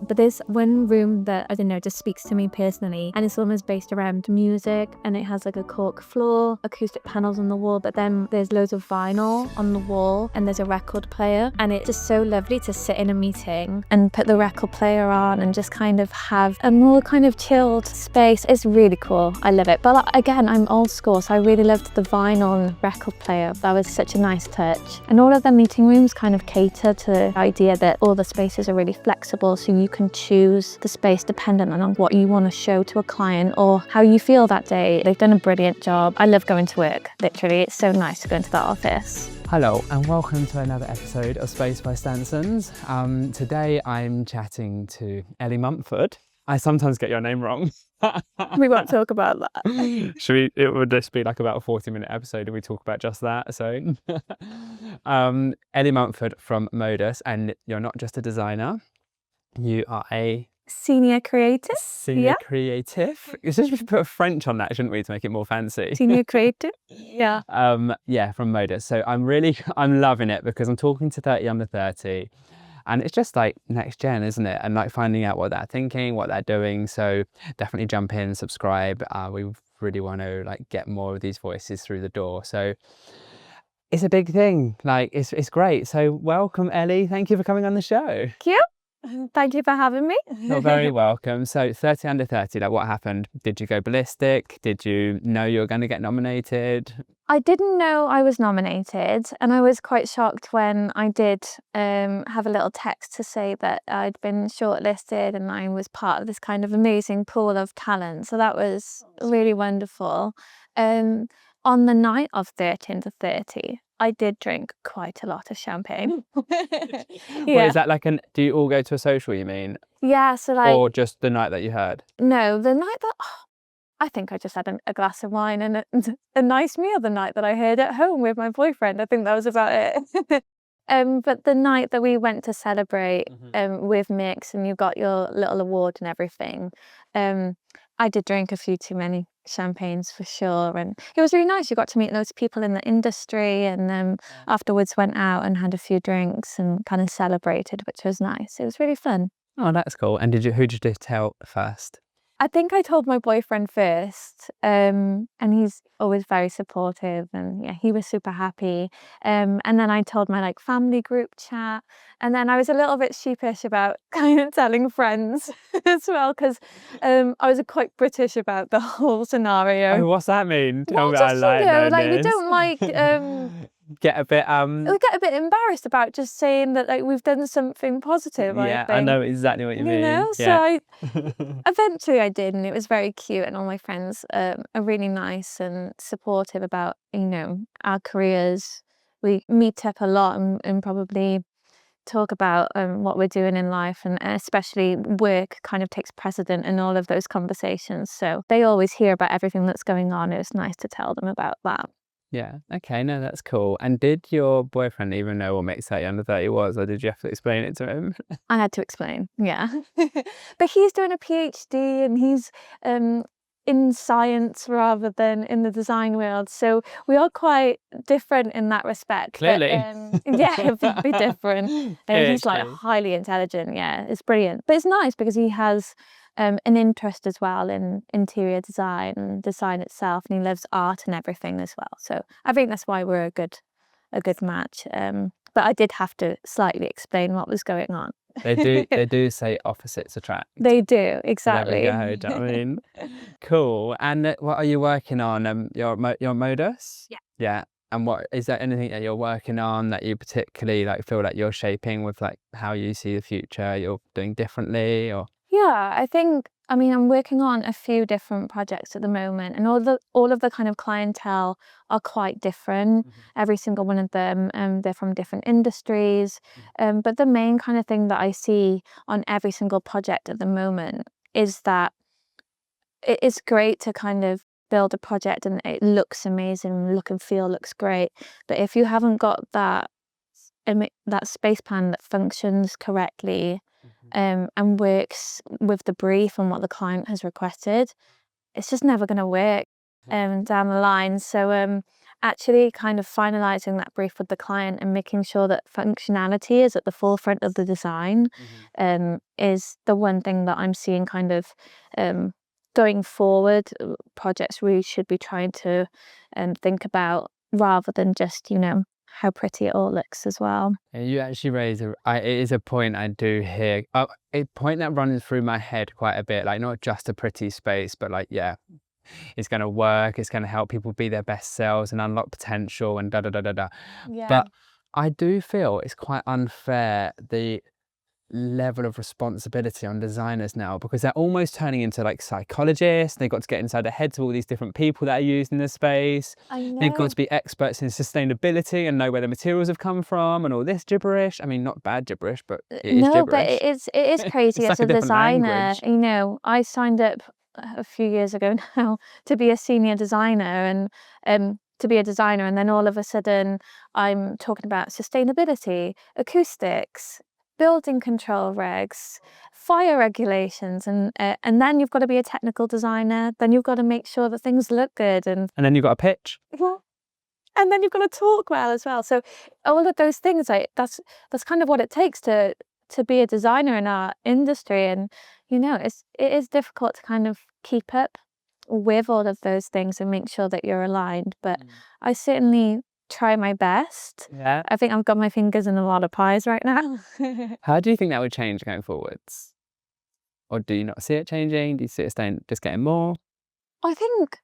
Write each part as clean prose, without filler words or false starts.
But there's one room that, I don't know, just speaks to me personally, and it's almost based around music, and it has like a cork floor, acoustic panels on the wall, but then there's loads of vinyl on the wall, and there's a record player, and it's just so lovely to sit in a meeting and put the record player on and just kind of have a more kind of chilled space. It's really cool. I love it. But again, I'm old school, so I really loved the vinyl record player. That was such a nice touch. And all of the meeting rooms kind of cater to the idea that all the spaces are really flexible, so you can choose the space dependent on what you want to show to a client or how you feel that day. They've done a brilliant job. I love going to work, literally. It's so nice to go into that office. Hello and welcome to another episode of Space by Stansons. Today I'm chatting to Ellie Mumford. I sometimes get your name wrong. We won't talk about that. It would just be like about a 40-minute episode and we talk about just that. So Ellie Mumford from Modus, and you're not just a designer, you are a Senior creative. Creative. We should put a French on that, shouldn't we, to make it more fancy? Senior creative. Yeah. Yeah, from Modus. So I'm loving it because I'm talking to 30 under 30. And it's just like next gen, isn't it? And like finding out what they're thinking, what they're doing. So definitely jump in, subscribe. We really want to like get more of these voices through the door. So it's a big thing. Like it's great. So welcome, Ellie. Thank you for coming on the show. Thank you. Thank you for having me. You're very welcome. So 30 under 30, like what happened? Did you go ballistic? Did you know you were going to get nominated? I didn't know I was nominated, and I was quite shocked when I did have a little text to say that I'd been shortlisted and I was part of this kind of amazing pool of talent. So that was really wonderful. On the night of 30 under 30, I did drink quite a lot of champagne. Yeah. Well, is that like do you all go to a social, you mean? Yeah, so like... Or just the night that you heard? No, the night that... I think I just had a glass of wine and a nice meal the night that I had at home with my boyfriend. I think that was about it. But the night that we went to celebrate with Mix and you got your little award and everything, I did drink a few too many champagnes for sure. And it was really nice. You got to meet loads of people in the industry, and afterwards went out and had a few drinks and kind of celebrated, which was nice. It was really fun. Oh, that's cool. And who did you tell first? I think I told my boyfriend first, and he's always very supportive, and yeah, he was super happy. And then I told my like family group chat, and then I was a little bit sheepish about kind of telling friends as well, because I was quite British about the whole scenario. Oh, what's that mean? Well, just, we don't like get a bit we get a bit embarrassed about just saying that like we've done something positive. Yeah, I know exactly what you mean. Know, yeah. So eventually I did, and it was very cute, and all my friends are really nice and supportive about our careers. We meet up a lot and probably talk about what we're doing in life, and especially work kind of takes precedent in all of those conversations. So they always hear about everything that's going on. It was nice to tell them about that. Yeah, okay, no, that's cool. And did your boyfriend even know what Mix 30 under 30 was, or did you have to explain it to him? I had to explain, yeah. But he's doing a PhD, and he's in science rather than in the design world. So we are quite different in that respect. Clearly. But, yeah, it'd be different. He's like highly intelligent, yeah, it's brilliant. But it's nice because he has an interest as well in interior design and design itself, and he loves art and everything as well. So I think that's why we're a good match. But I did have to slightly explain what was going on. They do say opposites attract. They do, exactly. There we go. I mean, cool. And what are you working on? Your Modus? Yeah. Yeah. And what is there anything that you're working on that you particularly like feel like you're shaping with like how you see the future? You're doing differently, or? Yeah, I'm working on a few different projects at the moment, and all of the kind of clientele are quite different. Every single one of them, they're from different industries. But the main kind of thing that I see on every single project at the moment is that it's great to kind of build a project and it looks amazing, look and feel looks great. But if you haven't got that space plan that functions correctly, and works with the brief and what the client has requested, it's just never going to work down the line. So actually kind of finalizing that brief with the client and making sure that functionality is at the forefront of the design is the one thing that I'm seeing kind of going forward. Projects really should be trying to think about, rather than just, you know, how pretty it all looks as well. And you actually raise it is a point I do hear, a point that runs through my head quite a bit, like not just a pretty space, but like, yeah, it's going to work, it's going to help people be their best selves and unlock potential and da da da da da. Yeah. But I do feel it's quite unfair, the level of responsibility on designers now, because they're almost turning into like psychologists. They've got to get inside the heads of all these different people that are used in the space. I know. They've got to be experts in sustainability and know where the materials have come from and all this gibberish. I mean, not bad gibberish, but it is No, gibberish. but it is crazy. It's As like a a different designer, language. you know, I signed up a few years ago now to be a senior designer, and and then all of a sudden I'm talking about sustainability, acoustics, building control regs, fire regulations, and then you've got to be a technical designer. Then you've got to make sure that things look good, and And then you've got a pitch. and then you've got to talk well as well. So all of those things, like that's kind of what it takes to be a designer in our industry. And you know, it is difficult to kind of keep up with all of those things and make sure that you're aligned. But I certainly try my best. Yeah. I think I've got my fingers in a lot of pies right now. How do you think that would change going forwards? Or do you not see it changing? Do you see it staying, just getting more? I think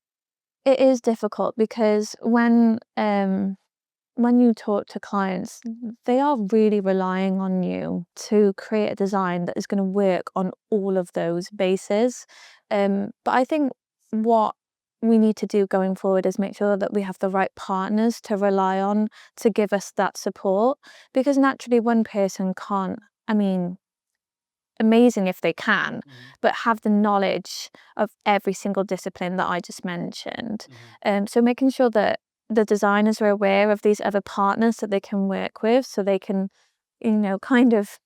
it is difficult because when you talk to clients, they are really relying on you to create a design that is going to work on all of those bases. But I think what we need to do going forward is make sure that we have the right partners to rely on to give us that support, because naturally one person can't, I mean, amazing if they can, but have the knowledge of every single discipline that I just mentioned. So making sure that the designers are aware of these other partners that they can work with, so they can, you know, kind of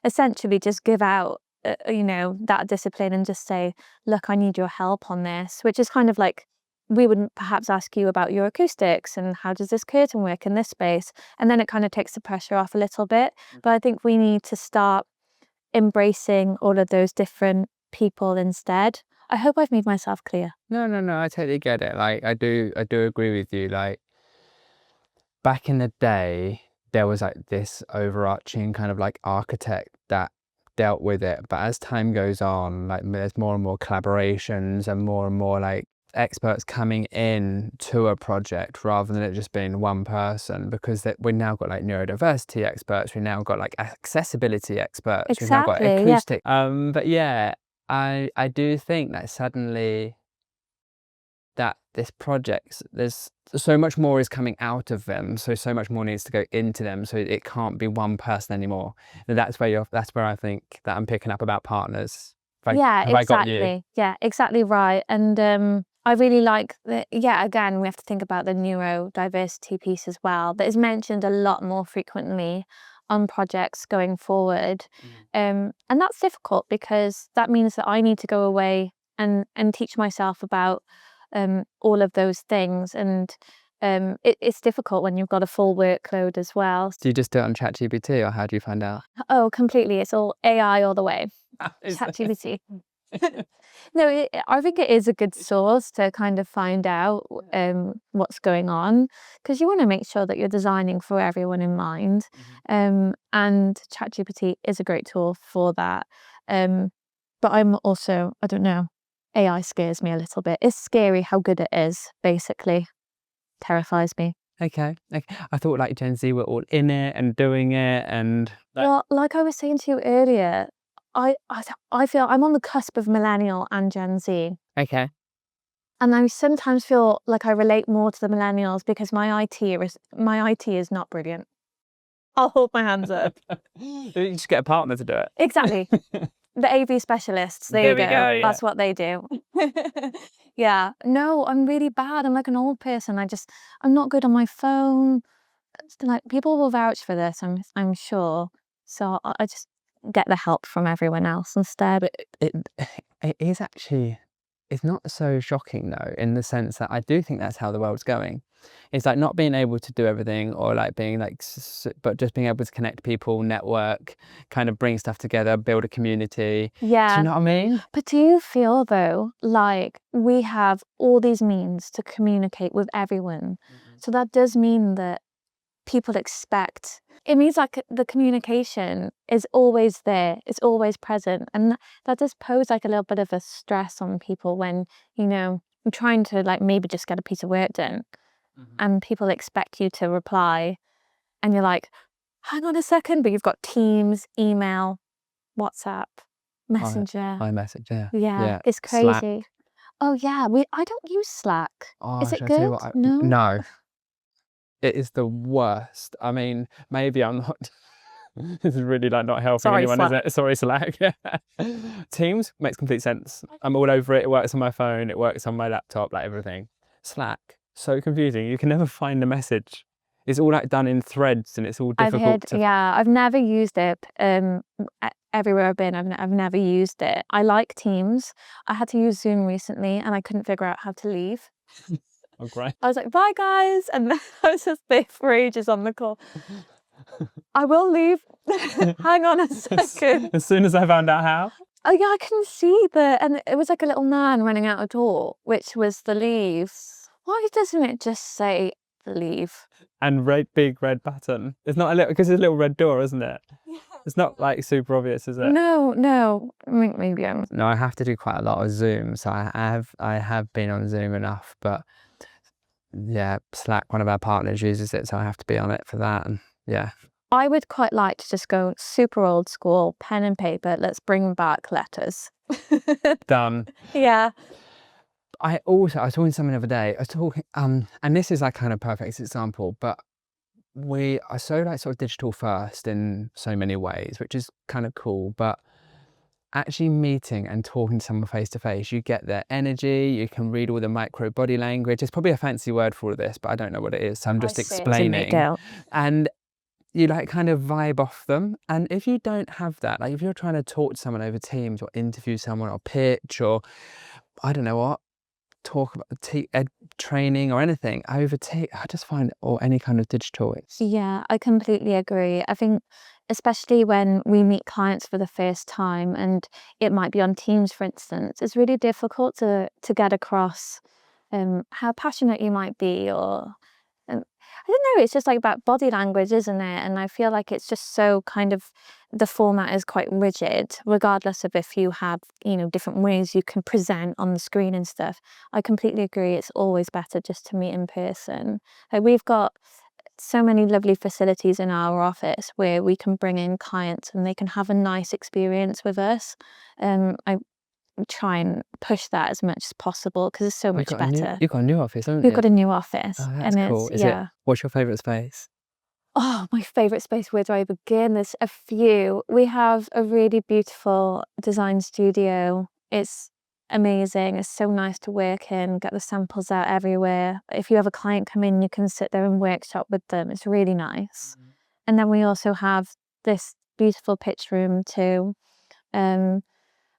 essentially just give out, you know, that discipline and just say, look, I need your help on this, which is kind of like, we would perhaps ask you about your acoustics and how does this curtain work in this space? And then it kind of takes the pressure off a little bit. But I think we need to start embracing all of those different people instead. I hope I've made myself clear. No, I totally get it. Like, I do agree with you. Like, back in the day, there was like this overarching kind of like architect that dealt with it. But as time goes on, like there's more and more collaborations and more like experts coming in to a project rather than it just being one person, because we've now got like neurodiversity experts, we've now got like accessibility experts, we've now got Exactly, acoustic. But yeah, I do think that suddenly that this project, there's so much more is coming out of them, so much more needs to go into them, so it can't be one person anymore. And that's where I think that I'm picking up about partners. yeah, Have I got you? exactly. Yeah, exactly right. And I really like that. Yeah, again, we have to think about the neurodiversity piece as well. That is mentioned a lot more frequently on projects going forward. And that's difficult because that means that I need to go away and teach myself about all of those things. And it's difficult when you've got a full workload as well. Do you just do it on ChatGPT, or how do you find out? Oh, completely. It's all AI all the way. ChatGPT. No, I think it is a good source to kind of find out what's going on, because you want to make sure that you're designing for everyone in mind. And ChatGPT is a great tool for that. But I'm also, I don't know, AI scares me a little bit. It's scary how good it is, basically. Terrifies me. Okay. I thought like Gen Z were all in it and doing it, and Well, like I was saying to you earlier, I feel I'm on the cusp of millennial and Gen Z. okay. And I sometimes feel like I relate more to the millennials because my IT is not brilliant. I'll hold my hands up. You just get a partner to do it. Exactly. The AV specialists, there you we go. go, yeah. That's what they do. Yeah. No, I'm really bad. I'm like an old person. I'm not good on my phone. It's like, people will vouch for this, I'm sure. So I just get the help from everyone else instead. But it is actually, it's not so shocking though, in the sense that I do think that's how the world's going. It's like not being able to do everything, or like being like, but just being able to connect people, network, kind of bring stuff together, build a community. Do you Yeah. know what I mean? But do you feel though, like we have all these means to communicate with everyone? So that does mean that people expect, it means like the communication is always there, it's always present. And that does pose like a little bit of a stress on people when, you know, you're trying to like maybe just get a piece of work done and people expect you to reply and you're like, hang on a second, but you've got Teams, email, WhatsApp, Messenger. iMessage, yeah. Yeah, it's Slack. crazy. Oh yeah, I don't use Slack. Oh, Is it shall I tell you good? what? No? No. It is the worst. I mean, maybe I'm not. This is really like not helping Sorry, anyone, Slack. is it? Sorry, Slack. Teams makes complete sense. I'm all over it. It works on my phone. It works on my laptop, like everything. Slack, so confusing. You can never find the message. It's all like done in threads, and it's all I've difficult heard, to. yeah, I've never used it. Everywhere I've been, I've never used it. I like Teams. I had to use Zoom recently and I couldn't figure out how to leave. Oh, great. I was like, bye guys. And then I was just there for ages on the call. I will leave. Hang on a second. As soon as I found out how. Oh yeah, I can see and it was like a little man running out a door, which was the leave. Why doesn't it just say the leave? And big red button. It's not a little, because it's a little red door, isn't it? Yeah. It's not like super obvious, is it? No. I mean, maybe I'm. No, I have to do quite a lot of Zoom, so I have been on Zoom enough, but yeah, Slack, one of our partners uses it, so I have to be on it for that, and yeah. I would quite like to just go super old school, pen and paper. Let's bring back letters. Done. Yeah. I was talking to someone the other day. I was talking, and this is like kind of perfect example, but we are so like sort of digital first in so many ways, which is kind of cool, but actually meeting and talking to someone face to face, you get their energy, you can read all the micro body language. It's probably a fancy word for all of this, but I don't know what it is, so I'm just explaining. And you like kind of vibe off them. And if you don't have that, like if you're trying to talk to someone over Teams or interview someone or pitch or I don't know what, talk about training or anything over I just find, or any kind of digital, it's. Yeah, I completely agree. I think especially when we meet clients for the first time and it might be on Teams, for instance, it's really difficult to get across how passionate you might be, or I don't know, it's just like about body language, isn't it? And I feel like it's just so kind of, the format is quite rigid, regardless of if you have, you know, different ways you can present on the screen and stuff. I completely agree. It's always better just to meet in person. Like we've got so many lovely facilities in our office where we can bring in clients and they can have a nice experience with us. I try and push that as much as possible because it's so much better. You've got a new office, haven't you? We've got a new office. Oh, that's and cool. It's, yeah. What's your favourite space? Oh, my favourite space, where do I begin? There's a few. We have a really beautiful design studio. It's amazing. It's so nice to work in, get the samples out everywhere. If you have a client come in, you can sit there and workshop with them. It's really nice. And then we also have this beautiful pitch room too.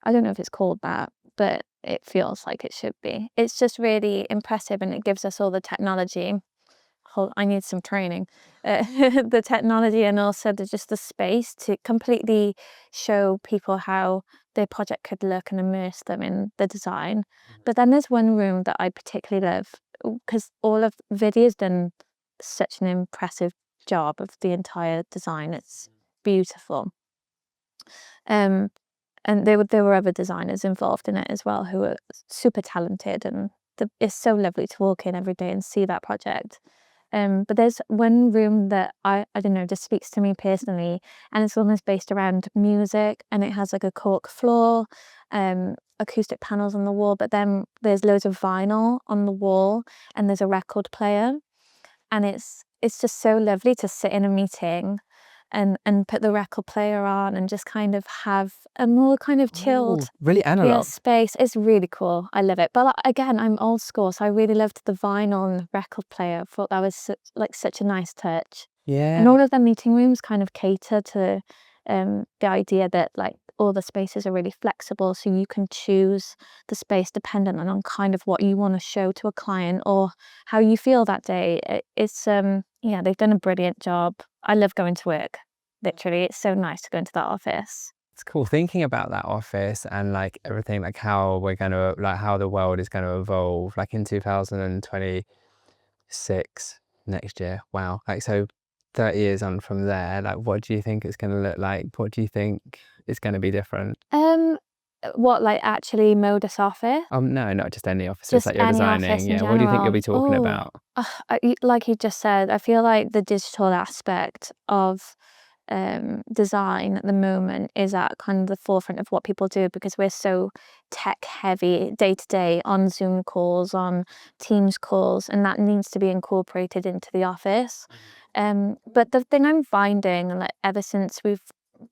I don't know if it's called that, but it feels like it should be. It's just really impressive and it gives us all the technology. I need some training. The technology and also just the space to completely show people how their project could look and immerse them in the design. But then there's one room that I particularly love because all of Vidya's done such an impressive job of the entire design. It's beautiful. And there were other designers involved in it as well who are super talented, and it's so lovely to walk in every day and see that project. But there's one room that I don't know, just speaks to me personally, and it's almost based around music, and it has like a cork floor, acoustic panels on the wall, but then there's loads of vinyl on the wall, and there's a record player, and it's just so lovely to sit in a meeting and put the record player on and just kind of have a more kind of chilled, really analog space. It's really cool. I love it. But again, I'm old school, so I really loved the vinyl and the record player. I thought that was such a nice touch. Yeah. And all of the meeting rooms kind of cater to the idea that like all the spaces are really flexible, so you can choose the space dependent on kind of what you want to show to a client or how you feel that day. It's yeah, they've done a brilliant job. I love going to work. Literally, it's so nice to go into that office. It's cool thinking about that office and like everything, like how we're going to, like how the world is going to evolve, like in 2026 next year. Wow. Like, so 30 years on from there, like what do you think it's going to look like? What do you think is going to be different? What, like actually Modus office? No, not just any offices Just that you're any designing. office in Yeah, what do you think you'll be general. talking Oh, about? like you just said, I feel like the digital aspect of design at the moment is at kind of the forefront of what people do, because we're so tech heavy day to day on Zoom calls, on Teams calls, and that needs to be incorporated into the office. But the thing I'm finding, like ever since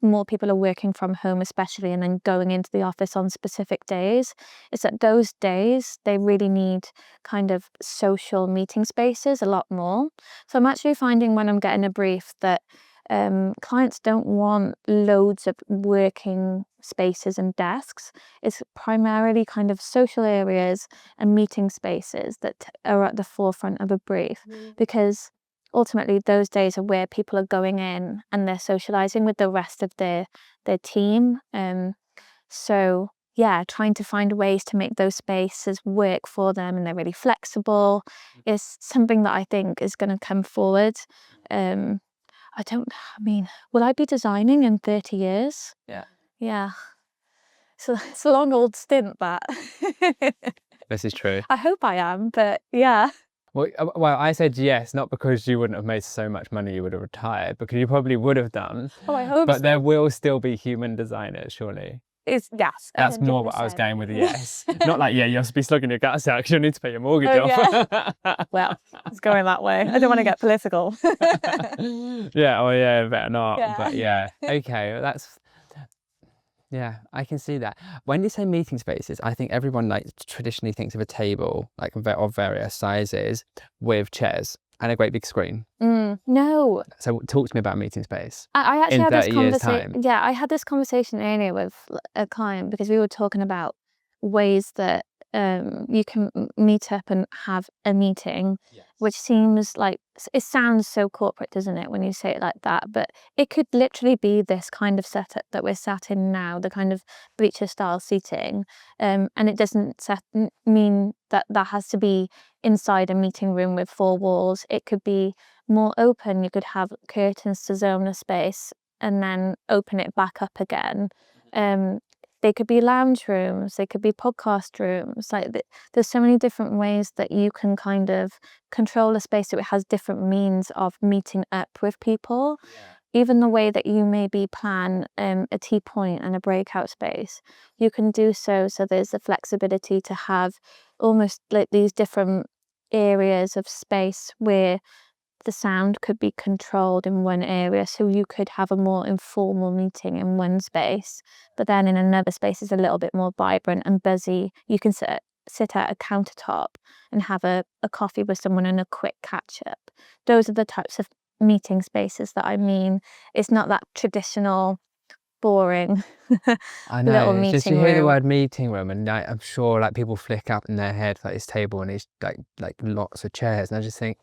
more people are working from home especially, and then going into the office on specific days, is that those days they really need kind of social meeting spaces a lot more. So I'm actually finding when I'm getting a brief that clients don't want loads of working spaces and desks. It's primarily kind of social areas and meeting spaces that are at the forefront of a brief, because ultimately those days are where people are going in and they're socializing with the rest of their team. So yeah, trying to find ways to make those spaces work for them and they're really flexible is something that I think is going to come forward. I mean, will I be designing in 30 years? Yeah. Yeah. So it's a long old stint, that. This is true. I hope I am, but yeah. Well, I said yes, not because you wouldn't have made so much money you would have retired, because you probably would have done. Oh, I hope But so. there will still be human designers, surely. Yes. That's 100%. more what I was going with a yes. Not like, yeah, you'll be slugging your guts out because you'll need to pay your mortgage Oh, off. yeah. Well, it's going that way. I don't want to get political. Yeah, oh yeah, better not. Yeah. But yeah, okay, yeah, I can see that. When you say meeting spaces, I think everyone like traditionally thinks of a table like of various sizes with chairs and a great big screen. No. So talk to me about meeting space. I actually in had this 30 years' conversation. time. Yeah, I had this conversation earlier with a client because we were talking about ways that you can meet up and have a meeting, which seems like it sounds so corporate, doesn't it, when you say it like that? But it could literally be this kind of setup that we're sat in now, the kind of bleacher style seating, and it doesn't mean that that has to be inside a meeting room with four walls. It could be more open. You could have curtains to zone a space and then open it back up again. They could be lounge rooms, they could be podcast rooms. Like there's so many different ways that you can kind of control a space so it has different means of meeting up with people. Even the way that you maybe plan a tea point and a breakout space, you can do so there's the flexibility to have almost like these different areas of space where the sound could be controlled in one area, so you could have a more informal meeting in one space, but then in another space is a little bit more vibrant and buzzy. You can sit at a countertop and have a coffee with someone and a quick catch up. Those are the types of meeting spaces that I mean. It's not that traditional boring I little know, it's just you meeting hear the room. word meeting room and I'm sure like people flick up in their head like this table and it's like lots of chairs, and I just think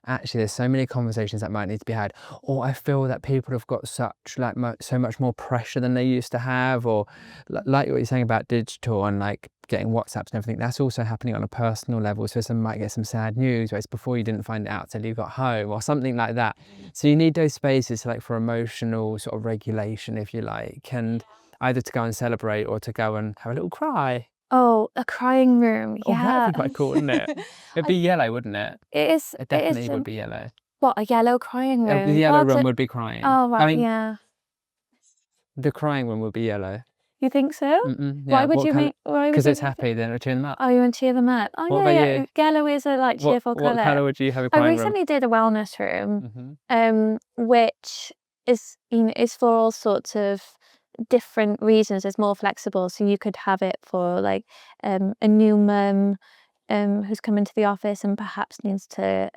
actually there's so many conversations that might need to be had. Or I feel that people have got such like so much more pressure than they used to have, or like what you're saying about digital and like getting WhatsApps and everything, that's also happening on a personal level. So some might get some sad news, whereas before you didn't find it out till you got home or something like that. So you need those spaces like for emotional sort of regulation, if you like, and either to go and celebrate or to go and have a little cry. Oh, a crying room. Oh, Yeah. that'd be quite cool, wouldn't it? It'd be yellow, wouldn't it? It is. It definitely would be yellow. What, a yellow crying room? The yellow room would be crying. Oh, right, I mean, yeah. the crying room would be yellow. You think so? Yeah. Why would you make? Because it's happy, then it'll cheer them up. Oh, you want to cheer them up? Oh, What yeah, about yeah. you? Yellow is a like cheerful colour. What colour would you have a I crying room? recently did a wellness room, Mm-hmm. which is is for all sorts of different reasons. It's more flexible, so you could have it for like a new mum who's come into the office and perhaps needs to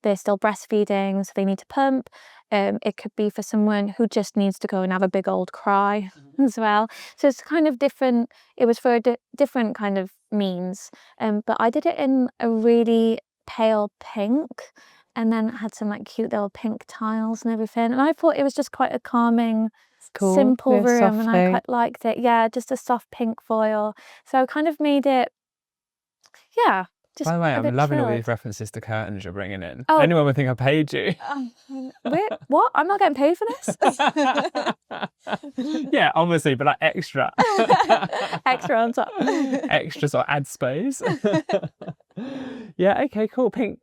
they're still breastfeeding, so they need to pump. It could be for someone who just needs to go and have a big old cry as well. So it's kind of different. It was for a different kind of means. But I did it in a really pale pink, and then it had some like cute little pink tiles and everything. And I thought it was just quite a calming, Cool. simple Yeah, room, soft and I pink. quite liked it. Yeah, just a soft pink foil. So I kind of made it, yeah, just By the way, a I'm bit loving all these chilled. references to curtains you're bringing in. Oh. Anyone would think I paid you. Wait, what? I'm not getting paid for this? Yeah, obviously, but like extra. Extra on top. Extra sort of ad space. Yeah, okay, cool. Pink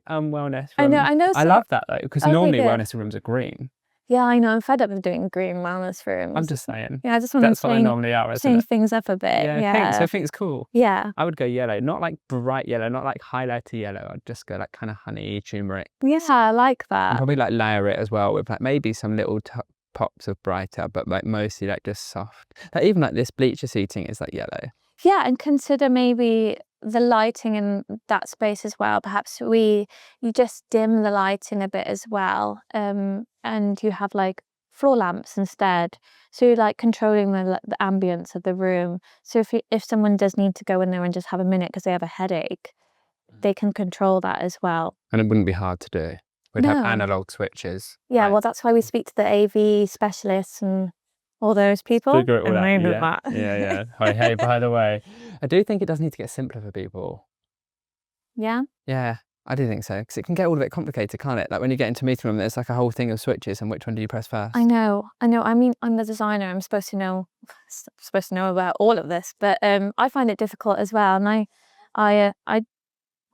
wellness room. I know. I love that though, because Okay, normally good. wellness rooms are green. Yeah, I know. I'm fed up of doing green wellness rooms. I'm just saying. Yeah, I just want That's to what they normally are, isn't change it? things up a bit. Yeah, Yeah. pink. So pink's cool. Yeah. I would go yellow, not like bright yellow, not like highlighter yellow. I'd just go like kind of honey, turmeric. Yeah, I like And that. probably like layer it as well with like maybe some little pops of brighter, but like mostly like just soft. Like even like this bleacher seating is like yellow. Yeah, and consider maybe the lighting in that space as well. Perhaps you just dim the lighting a bit as well, and you have like floor lamps instead. So you're like controlling the ambience of the room. So if someone does need to go in there and just have a minute because they have a headache, they can control that as well. And it wouldn't be hard to do. We'd have No. analog switches. Yeah, right? well, that's why we speak to the AV specialists and all those people. Figure it all and out. they do Yeah. that. Yeah. Hey, by the way, I do think it does need to get simpler for people. Yeah. Yeah, I do think so. Because it can get all a bit complicated, can't it? Like when you get into a meeting room, there's like a whole thing of switches, and which one do you press first? I know. I mean, I'm the designer. I'm supposed to know about all of this, but I find it difficult as well. And I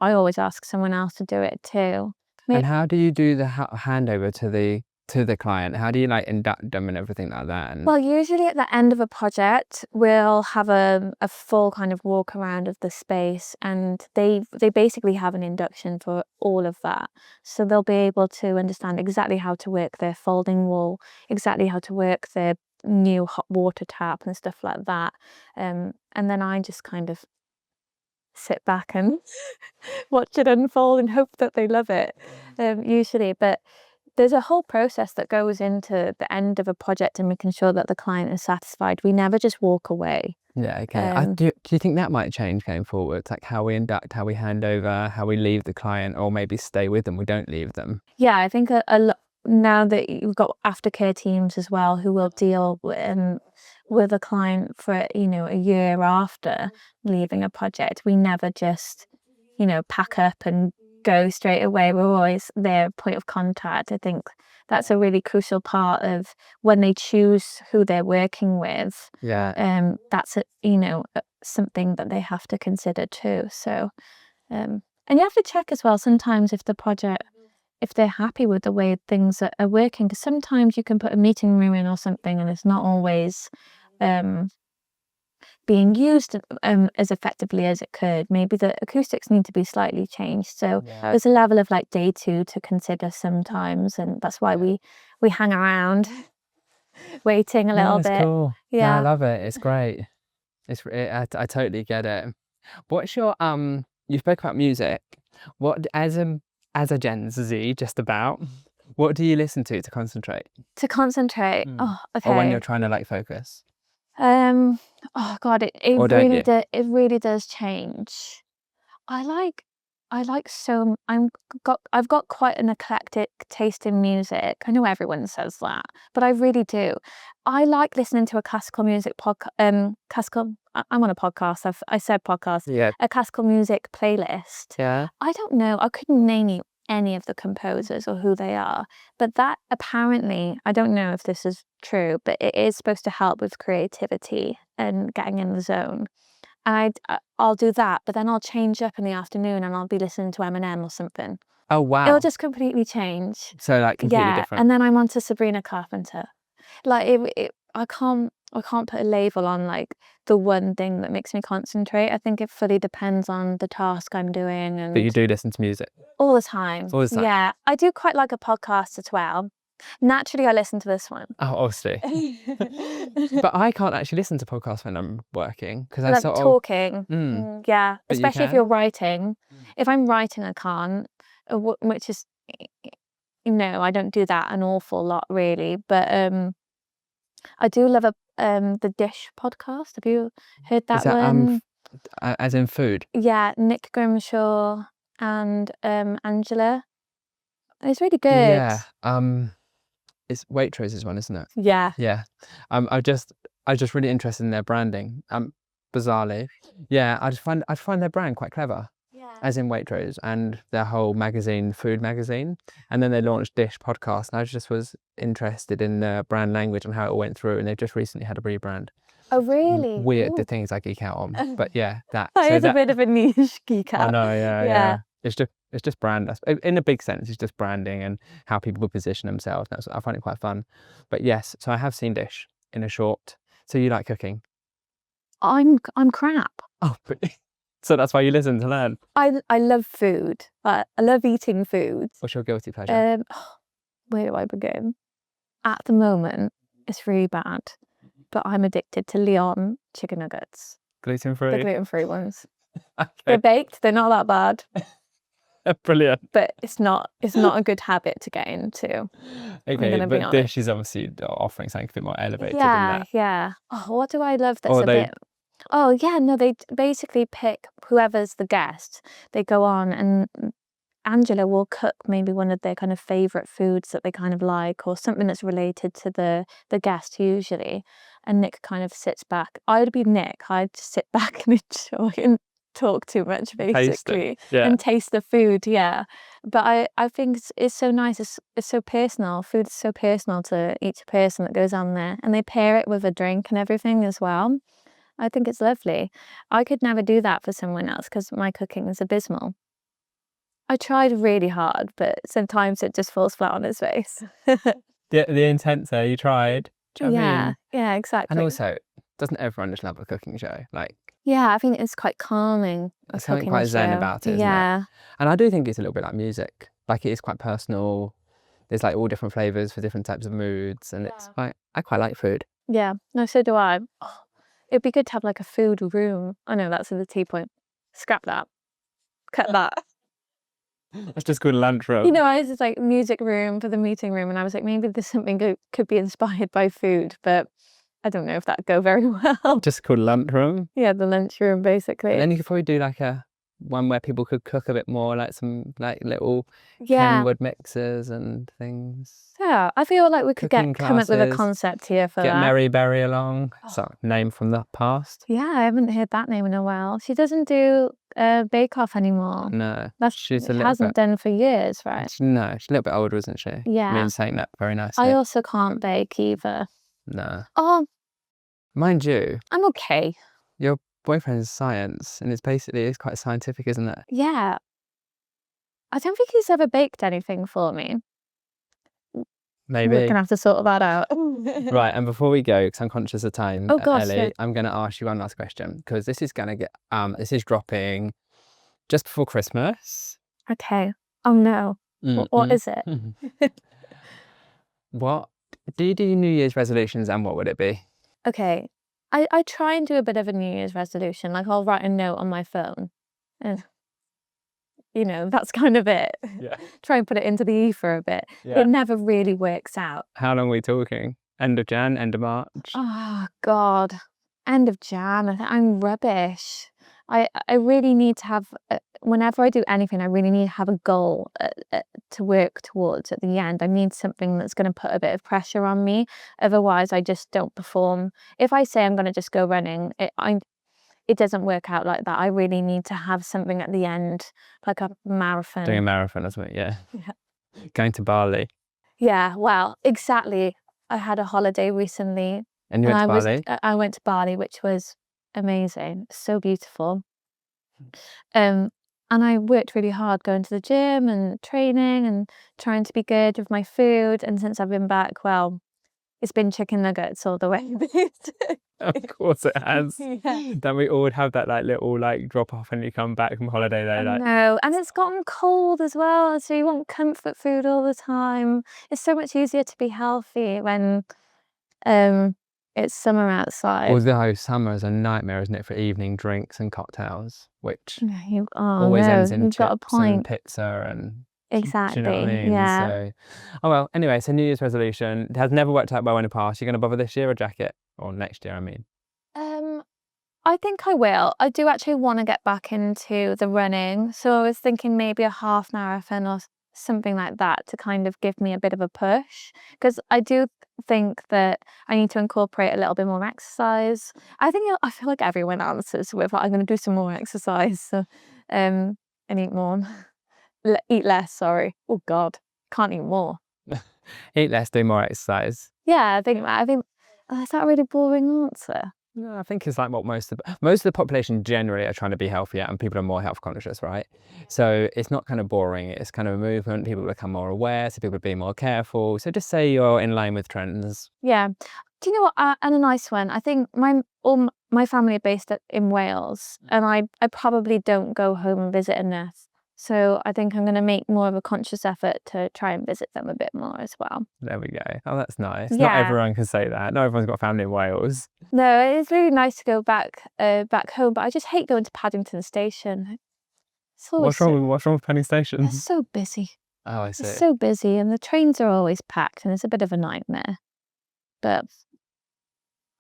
always ask someone else to do it too. And how do you do the handover to the client? How do you like induct them and everything like that? And Well, usually at the end of a project, we'll have a full kind of walk around of the space, and they basically have an induction for all of that. So they'll be able to understand exactly how to work their folding wall, exactly how to work their new hot water tap and stuff like that. And then I just kind of sit back and watch it unfold and hope that they love it, usually. But there's a whole process that goes into the end of a project and making sure that the client is satisfied. We never just walk away. yeah, okay. Do you think that might change going forward? Like how we induct, how we hand over, how we leave the client, or maybe stay with them, we don't leave them? Yeah, I think a lot now that you've got aftercare teams as well who will deal with a client for a year after leaving a project. We never just pack up and go straight away. We're always their point of contact. I think that's a really crucial part of when they choose who they're working with. Yeah. That's something that they have to consider too. So and you have to check as well sometimes if they're happy with the way things are working, because sometimes you can put a meeting room in or something and it's not always being used as effectively as it could. Maybe the acoustics need to be slightly changed. So there's a level of like day two to consider sometimes, and that's why we hang around waiting a little bit. Cool. Yeah, No, I love it. It's great. I totally get it. What's your you spoke about music. What as a Gen Z, just about, what do you listen to concentrate? To concentrate. Oh, okay. Or when you're trying to like focus? Oh God, it really does change. I've got quite an eclectic taste in music. I know everyone says that, but I really do. I like listening to a classical music I'm on a podcast. I said podcast. Yeah. A classical music playlist. Yeah. I don't know. I couldn't name you any of the composers or who they are, but that apparently, I don't know if this is true, but it is supposed to help with creativity and getting in the zone. And I'll do that, but then I'll change up in the afternoon and I'll be listening to Eminem or something. Oh wow. It'll just completely change. So like completely different. And then I'm on to Sabrina Carpenter. Like I can't put a label on like the one thing that makes me concentrate. I think it fully depends on the task I'm doing. And but you do listen to music? All the time. All the time? Yeah. I do quite like a podcast as well. Naturally, I listen to this one. Oh, obviously. But I can't actually listen to podcasts when I'm working because I like sort talking. of... Yeah. But Especially if you're writing. If I'm writing, I can't. Which is... No, I don't do that an awful lot really, but I do love the Dish podcast. Have you heard that Is that one? as in food? Yeah, Nick Grimshaw and Angela. It's really good. Yeah. It's Waitroses one, isn't it? Yeah. Yeah. I just really interested in their branding. Bizarrely. Yeah, I find their brand quite clever. Yeah. As in Waitrose and their whole magazine, food magazine. And then they launched Dish podcast, and I just was interested in the brand language and how it all went through, and they've just recently had a rebrand. Oh really? Weird, the Ooh. things I geek out on. But yeah, that That is a bit of a niche geek I out. know, yeah. Yeah. It's just brand. In a big sense, it's just branding and how people position themselves. I find it quite fun. But yes, so I have seen Dish in a short. So you like cooking? I'm crap. Oh, but so that's why you listen to learn. I love food. I love eating food. What's your guilty pleasure? Where do I begin? At the moment, it's really bad, but I'm addicted to Leon chicken nuggets. Gluten-free? The gluten-free ones. Okay. They're baked. They're not that bad. Brilliant. But it's not a good habit to get into. Okay, but Dish is obviously offering something a bit more elevated than that. Yeah. Oh, what do I love that's Or a bit... Oh, yeah, no, they basically pick whoever's the guest. They go on and Angela will cook maybe one of their kind of favourite foods that they kind of like, or something that's related to the guest usually. And Nick kind of sits back. I'd be Nick. I'd just sit back and enjoy and talk too much basically. And taste the food, yeah. But I think it's so nice. It's so personal. Food is so personal to each person that goes on there, and they pair it with a drink and everything as well. I think it's lovely. I could never do that for someone else because my cooking is abysmal. I tried really hard, but sometimes it just falls flat on its face. The intent there, you tried. Do you know what I mean? Yeah, exactly. And also, doesn't everyone just love a cooking show? Like, yeah, I think it's quite calming. There's something quite zen about it, isn't it? And I do think it's a little bit like music. Like, it is quite personal. There's like all different flavours for different types of moods, and it's like, I quite like food. Yeah, no, so do I. Oh, it'd be good to have like a food room. Oh no, that's the tea point. Scrap that. Cut that. That's just called a lunch room. You know, I was just like music room for the meeting room, and I was like, maybe there's something could be inspired by food, but I don't know if that'd go very well. Just called lunch room. Yeah, the lunch room basically. And then you could probably do like one where people could cook a bit more, like some like little Kenwood mixers and things. Yeah, I feel like we could come up with a concept here for that. Get Mary Berry along. So, name from the past. Yeah, I haven't heard that name in a while. She doesn't do Bake Off anymore. No, she hasn't done for years, right? No, she's a little bit older, isn't she? Yeah. I mean, saying that very nicely. I also can't bake either. No. Oh. Mind you. I'm okay. Your boyfriend's science, and it's quite scientific, isn't it? Yeah. I don't think he's ever baked anything for me. Maybe. We're gonna have to sort that out. Right, and before we go, because I'm conscious of time, Ellie, yeah. I'm gonna ask you one last question, because this is gonna get this is dropping just before Christmas. Okay. Oh no. What is it? What do you do New Year's resolutions, and what would it be? Okay. I try and do a bit of a New Year's resolution. Like, I'll write a note on my phone, and you know, that's kind of it. Yeah. Try and put it into the ether a bit. Yeah. It never really works out. How long are we talking? End of Jan, end of March? Oh God, end of Jan. I'm rubbish. I really need to have, whenever I do anything, I really need to have a goal to work towards at the end. I need something that's going to put a bit of pressure on me. Otherwise, I just don't perform. If I say I'm going to just go running, it doesn't work out like that. I really need to have something at the end, like a marathon. Doing a marathon, that's what, yeah. Going to Bali. Yeah, well, exactly. I had a holiday recently. And you went to Bali? I went to Bali, which was amazing. So beautiful. And I worked really hard going to the gym and training and trying to be good with my food. And since I've been back, well, it's been chicken nuggets all the way. Of course it has. Yeah. Then we all would have that like little like drop off when you come back from holiday though. Like... No, and it's gotten cold as well, so you want comfort food all the time. It's so much easier to be healthy when it's summer outside. Although summer is a nightmare, isn't it, for evening drinks and cocktails, which always ends in chips and pizza and... Exactly. Do you know what I mean? Yeah. So, oh well, anyway, so New Year's resolution. It has never worked out well in the past. You're going to bother this year or jacket? Or next year, I mean. I think I will. I do actually want to get back into the running. So I was thinking maybe a half marathon or something like that to kind of give me a bit of a push. Because I do think that I need to incorporate a little bit more exercise. I feel like everyone answers with I'm going to do some more exercise. So, and eat more. Eat less, sorry. Oh God, can't eat more. Eat less, do more exercise. Yeah, I think is that a really boring answer? No, I think it's like what most of the population generally are trying to be healthier, and people are more health conscious, right? So it's not kind of boring. It's kind of a movement. People become more aware, so people are being more careful. So just say you're in line with trends. Yeah. Do you know what? And a nice one. I think all my family are based in Wales, and I probably don't go home and visit enough. So I think I'm going to make more of a conscious effort to try and visit them a bit more as well. There we go. Oh, that's nice. Yeah. Not everyone can say that. Not everyone's got family in Wales. No, it's really nice to go back home, but I just hate going to Paddington Station. It's always What's wrong with Penny Station? It's so busy. Oh, I see. It's so busy, and the trains are always packed, and it's a bit of a nightmare. But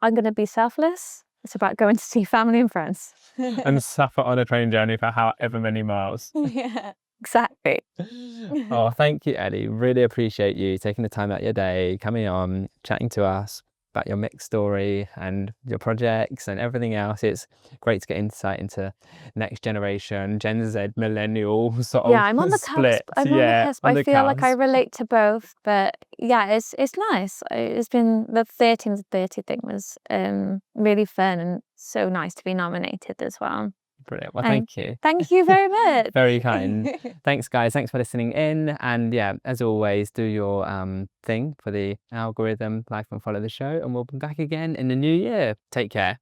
I'm going to be selfless. It's about going to see family and friends. And suffer on a train journey for however many miles. Yeah, exactly. Oh, thank you, Ellie. Really appreciate you taking the time out of your day, coming on, chatting to us about your mixed story and your projects and everything else. It's great to get insight into next generation, Gen Z, millennial sort of I'm on the split. cusp. I'm on the cusp. I feel like I relate to both, but yeah, it's nice. It's been the 13 to 30 thing was really fun and so nice to be nominated as well. Brilliant. Well, thank you. Thank you very much. Very kind. Thanks, guys. Thanks for listening in. And yeah, as always, do your thing for the algorithm, like and follow the show. And we'll be back again in the new year. Take care.